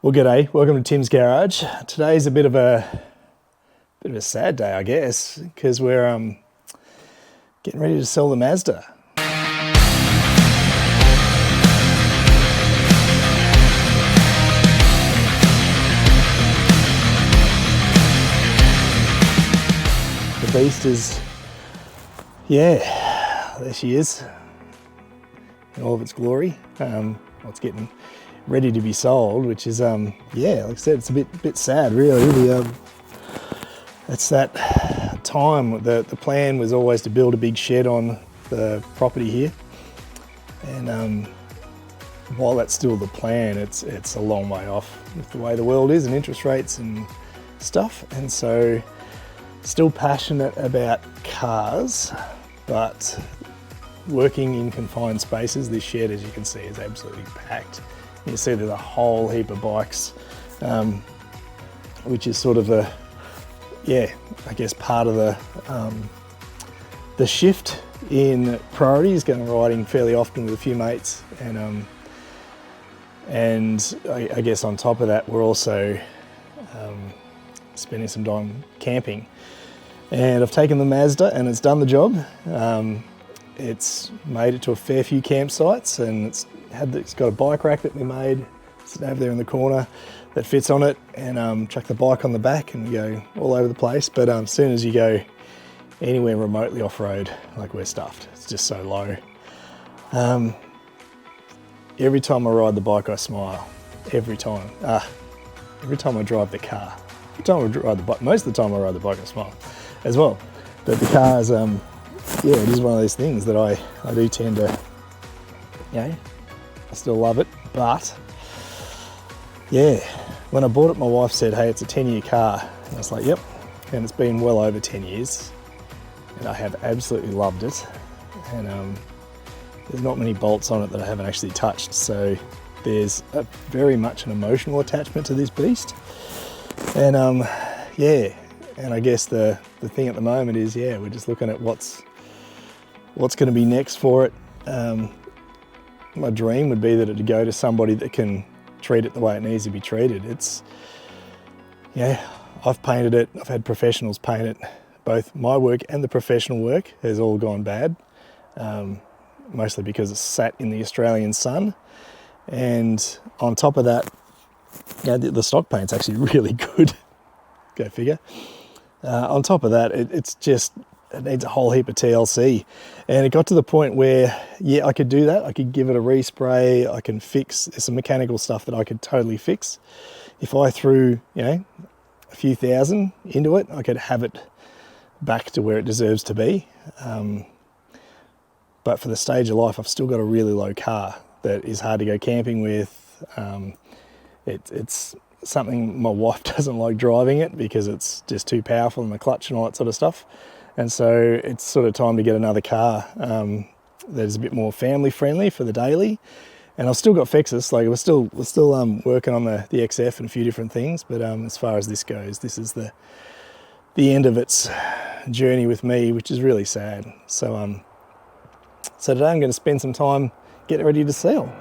Well, g'day. Welcome to Tim's Garage. Today's a bit of a sad day, I guess, because we're getting ready to sell the Mazda. The beast is, yeah, there she is in all of its glory. It's getting ready to be sold, which is yeah, like I said, it's a bit sad, really. It's that time. The plan was always to build a big shed on the property here, and while that's still the plan, it's a long way off with the way the world is and interest rates and stuff. And so, still passionate about cars, but working in confined spaces. This shed, as you can see, is absolutely packed. You see there's a whole heap of bikes, which is sort of I guess part of the shift in priorities, going riding fairly often with a few mates, and I guess on top of that, we're also spending some time camping. And I've taken the Mazda and it's done the job. It's made it to a fair few campsites, and it's got a bike rack that we made sitting over there in the corner that fits on it, and chuck the bike on the back and we go all over the place. But as soon as you go anywhere remotely off-road, like, we're stuffed. It's just so low. Every time I ride the bike, I smile. Every time. Every time I drive the car. Every time I ride the bike, most of the time I ride the bike, I smile as well. But the car is, yeah, it is one of those things that I do tend to, I still love it. But yeah, when I bought it, my wife said, hey, it's a 10-year car. And I was like, yep. And it's been well over 10 years. And I have absolutely loved it. And there's not many bolts on it that I haven't actually touched. So there's very much an emotional attachment to this beast. And yeah, and I guess the thing at the moment is, yeah, we're just looking at what's going to be next for it. My dream would be that it'd go to somebody that can treat it the way it needs to be treated. It's, yeah, I've painted it, I've had professionals paint it. Both my work and the professional work has all gone bad, mostly because it's sat in the Australian sun. And on top of that, the stock paint's actually really good. Go figure. On top of that, it needs a whole heap of TLC. And it got to the point where, yeah, I could do that. I could give it a respray. I can fix, there's some mechanical stuff that I could totally fix. If I threw, a few thousand into it, I could have it back to where it deserves to be. But for the stage of life, I've still got a really low car that is hard to go camping with. It's something my wife doesn't like driving it because it's just too powerful in the clutch and all that sort of stuff. And so it's sort of time to get another car that is a bit more family friendly for the daily. And I've still got Fexus. Like, we're still working on the XF and a few different things. But as far as this goes, this is the end of its journey with me, which is really sad. So so today I'm going to spend some time getting ready to sell.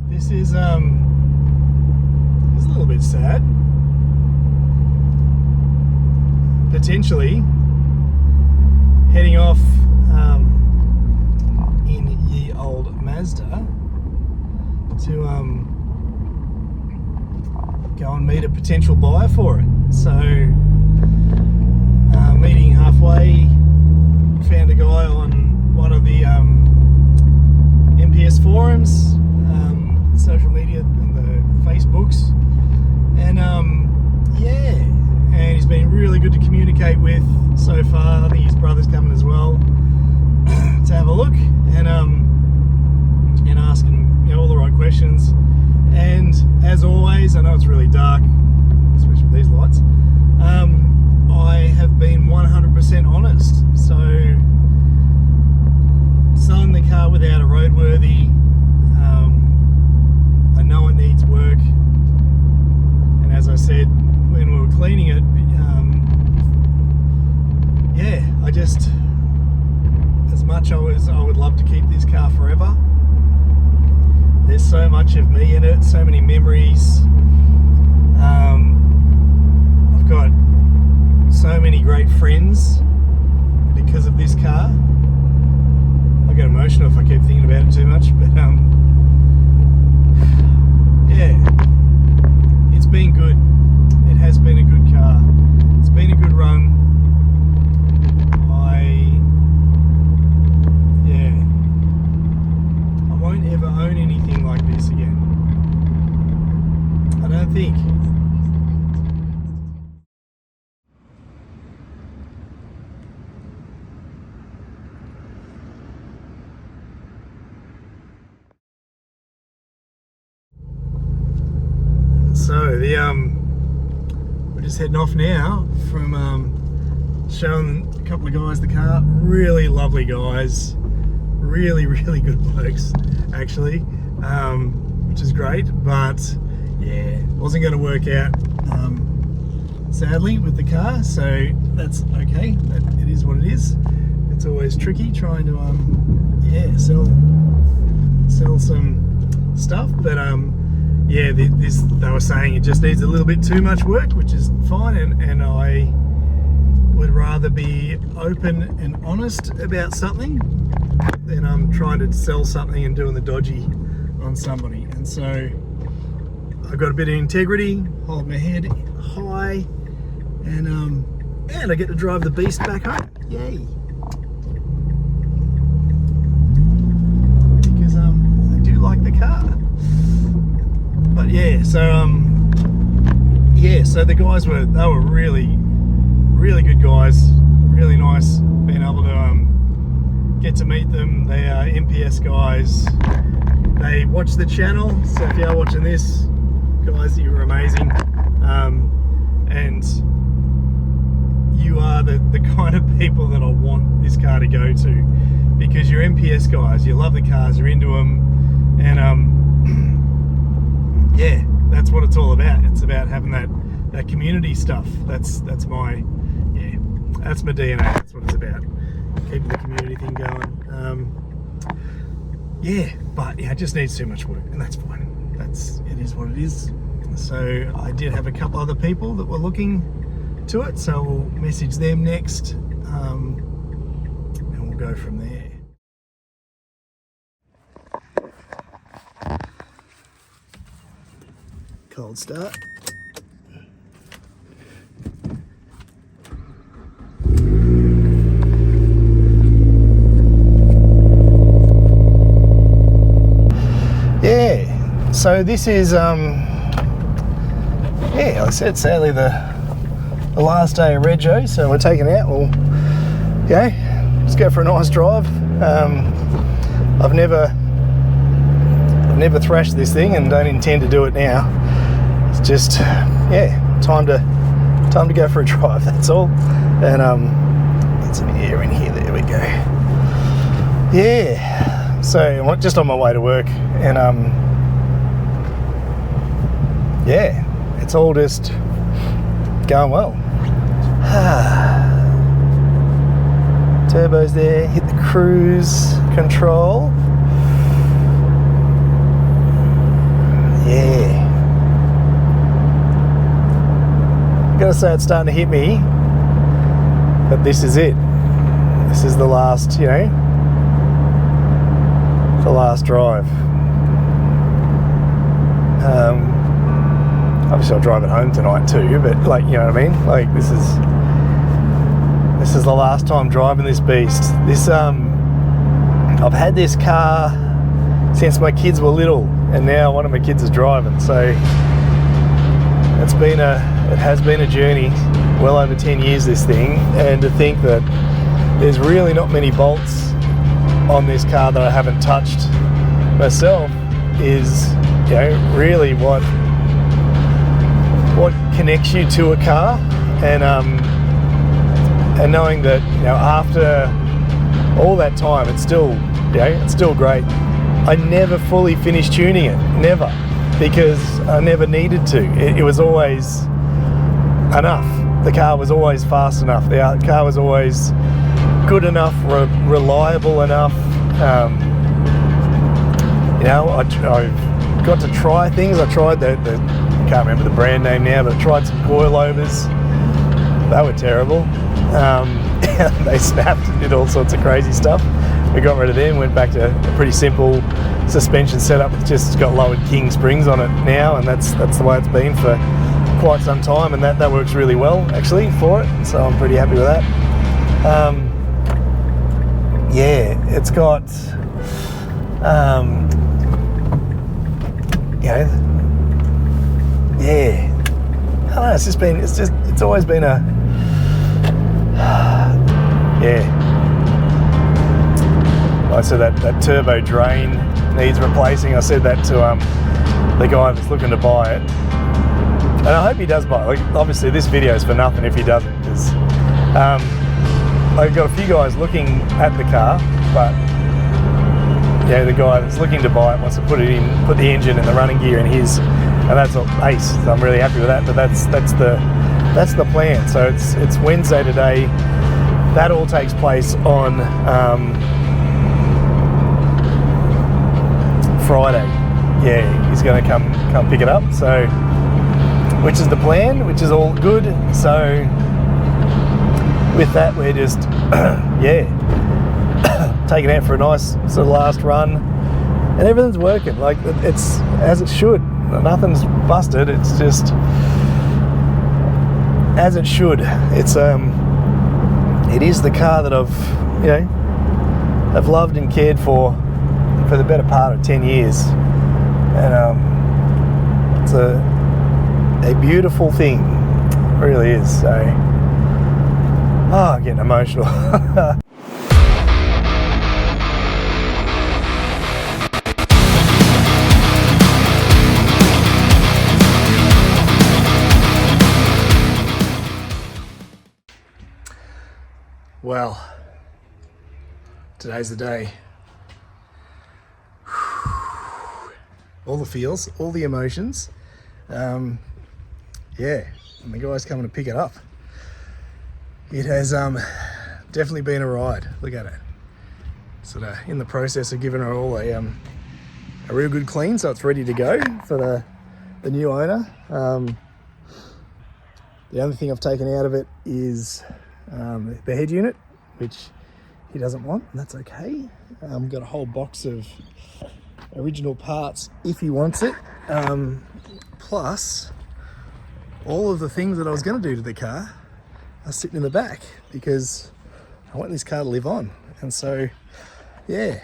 This is a little bit sad. Potentially heading off in ye old Mazda to go and meet a potential buyer for it. So meeting halfway communicate with so far. I think his brother's coming as well to have a look and ask him, you know, all the right questions. And as always, I know it's really dark, especially with these lights. I have been 100% honest. So selling the car without a roadworthy. I know it needs work, and as I said when we were cleaning it, yeah, I just, as much I would love to keep this car forever. There's so much of me in it, so many memories. I've got so many great friends because of this car. I get emotional if I keep thinking about it too much, but yeah, it's been good. It has been a good car. It's been a good run. I won't ever own anything like this again. I don't think. So we're just heading off now from showing a couple of guys the car. Really lovely guys, really good blokes actually, which is great. But yeah, wasn't going to work out sadly with the car, so that's okay. It is what it is. It's always tricky trying to yeah, sell some stuff, but yeah, they were saying it just needs a little bit too much work, which is fine, and I would rather be open and honest about something than I'm trying to sell something and doing the dodgy on somebody. And so I've got a bit of integrity, hold my head high, and I get to drive the beast back home. Yay! Because I do like the car. But yeah, so so the guys were really good guys, really nice being able to get to meet them. They are MPS guys. They watch the channel, so if you are watching this, guys, you are amazing, and you are the kind of people that I want this car to go to, because you're MPS guys, you love the cars, you're into them, and yeah, that's what it's all about. It's about having that community stuff. That's my DNA. That's what it's about. Keeping the community thing going. Yeah, but yeah, it just needs too much work, and that's fine. It is what it is. So I did have a couple other people that were looking to it, so we'll message them next, and we'll go from there. Cold start. Yeah, so this is yeah, like I said, sadly the last day of Rego, so we're taking out. We'll just go for a nice drive. I've never thrashed this thing and don't intend to do it now. It's just time to go for a drive, that's all. And get some air in here, there we go. Yeah, so I'm just on my way to work, and yeah, it's all just going well. Turbo's there, hit the cruise control. Yeah. Gotta say, it's starting to hit me, but this is it. This is the last, the last drive. Obviously I'll drive it home tonight too, but like, you know what I mean? Like, this is the last time driving this beast. This, I've had this car since my kids were little, and now one of my kids is driving, so it has been a journey well over 10 years, this thing, and to think that there's really not many bolts on this car that I haven't touched myself is, you know, really what connects you to a car. And knowing that, you know, after all that time, it's still, you know, it's still great. I never fully finished tuning it, never, because I never needed to. It was always enough. The car was always fast enough. The car was always good enough, reliable enough. You know, I got to try things. I tried I can't remember the brand name now, but I tried some coilovers. They were terrible. They snapped and did all sorts of crazy stuff. We got rid of them, went back to a pretty simple suspension setup with just got lowered king springs on it now, and that's the way it's been for quite some time, and that works really well actually for it, so I'm pretty happy with that. Yeah, it's got you know, yeah, I don't know, it's always been a yeah. I said that turbo drain needs replacing. I said that to the guy that's looking to buy it, and I hope he does buy it. Like, obviously this video is for nothing if he doesn't, because I've got a few guys looking at the car, but yeah, the guy that's looking to buy it wants to put the engine and the running gear in his, and that's ace. So I'm really happy with that. But that's the plan. So it's Wednesday today. That all takes place on Friday. Yeah, he's going to come pick it up. So, which is the plan, which is all good. So, with that, we're just yeah, taking it out for a nice sort of last run, and everything's working like it's as it should. Nothing's busted. It's just as it should. It is the car that I've loved and cared for the better part of 10 years, and it's a beautiful thing. It really is. So, I'm getting emotional. Well, today's the day. All the feels, all the emotions. Yeah, and the guy's coming to pick it up. It has definitely been a ride. Look at it. Sort of in the process of giving her all a real good clean, so it's ready to go for the new owner. The only thing I've taken out of it is the head unit, which he doesn't want, and that's okay. Got a whole box of original parts if he wants it, plus all of the things that I was going to do to the car are sitting in the back, because I want this car to live on. And so yeah,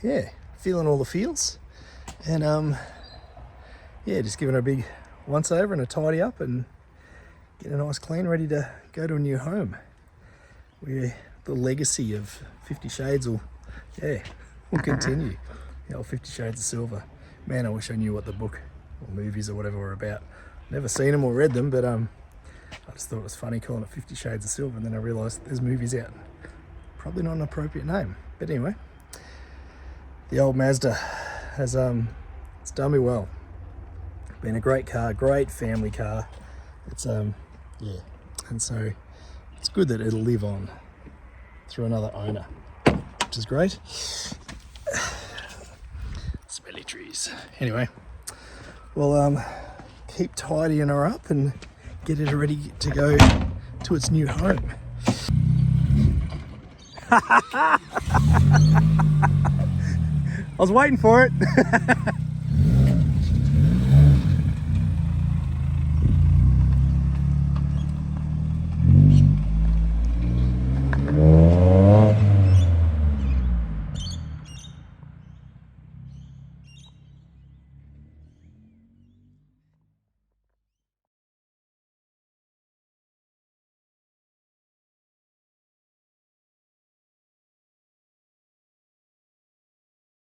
yeah, feeling all the feels, and yeah, just giving her a big once over and a tidy up and get a nice clean, ready to go to a new home where the legacy of 50 Shades will continue. The old 50 Shades of Silver. Man, I wish I knew what the book or movies or whatever were about. Never seen them or read them, but I just thought it was funny calling it 50 Shades of Silver, and then I realised there's movies out. Probably not an appropriate name, but anyway, the old Mazda has it's done me well. Been a great car, great family car. It's yeah, and so it's good that it'll live on through another owner, which is great. Smelly trees. Anyway, we'll keep tidying her up and get it ready to go to its new home. I was waiting for it.